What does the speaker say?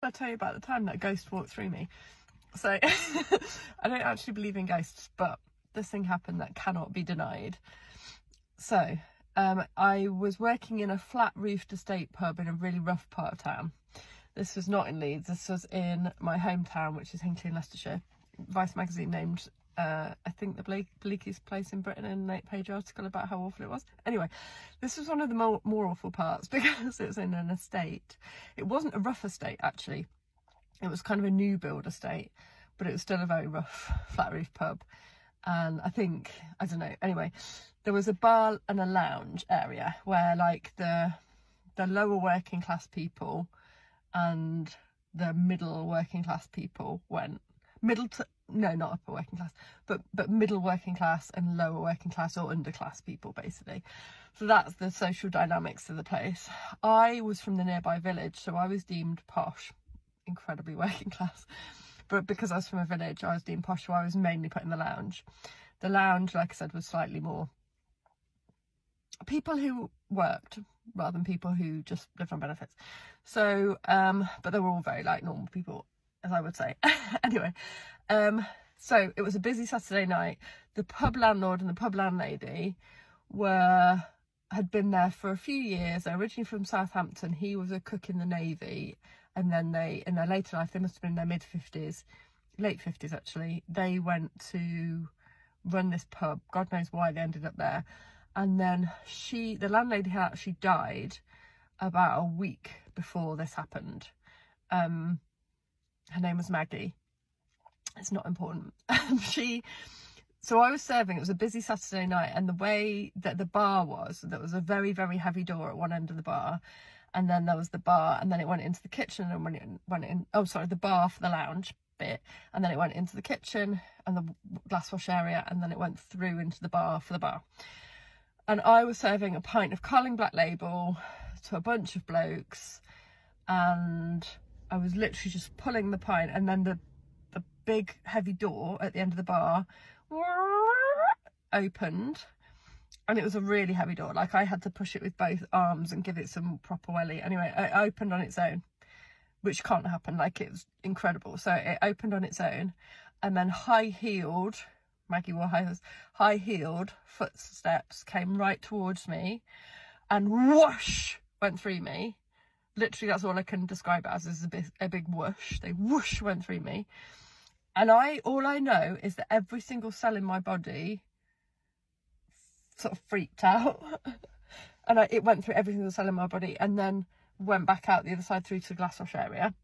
I'll tell you about the time that a ghost walked through me. So I don't actually believe in ghosts, but this thing happened that cannot be denied. So I was working in a flat roofed estate pub in a really rough part of town. This was not in Leeds, this was in my hometown, which is Hinckley in Leicestershire. Vice magazine named I think the bleakest place in Britain in an 8-page article about how awful it was. Anyway, this was one of the more awful parts because it was in an estate. It wasn't a rough estate actually. It was kind of a new build estate, but it was still a very rough flat roof pub. And I don't know, anyway, there was a bar and a lounge area where like the lower working class people and the middle working class people went. No, not upper working class, but middle working class and lower working class or underclass people basically. So that's the social dynamics of the place. I was from the nearby village, so I was deemed posh, incredibly working class. But because I was from a village, I was deemed posh, so I was mainly put in the lounge. The lounge, like I said, was slightly more people who worked rather than people who just lived on benefits. So, but they were all very like normal people, as I would say. Anyway, so it was a busy Saturday night. The pub landlord and the pub landlady had been there for a few years. They're originally from Southampton. He was a cook in the Navy, and then in their later life, they must have been in their mid-50s, late 50s actually, they went to run this pub. God knows why they ended up there. And then the landlady had actually died about a week before this happened. Her name was Maggie. It's not important. So I was serving, it was a busy Saturday night, and the way that the bar was, there was a very, very heavy door at one end of the bar, and then there was the bar, and then it went into the kitchen, and when it went in, the bar for the lounge bit, and then it went into the kitchen and the glass wash area, and then it went through into the bar for the bar. And I was serving a pint of Carling Black Label to a bunch of blokes, and I was literally just pulling the pint, and then the big heavy door at the end of the bar opened, and it was a really heavy door. Like I had to push it with both arms and give it some proper welly. Anyway, it opened on its own, which can't happen. Like, it was incredible. So it opened on its own, and then high-heeled, Maggie wore high-heeled footsteps came right towards me, and whoosh went through me. Literally, that's all I can describe it as, is a big whoosh. They whoosh went through me. And all I know is that every single cell in my body sort of freaked out. And it went through every single cell in my body, and then went back out the other side through to the glass wash area.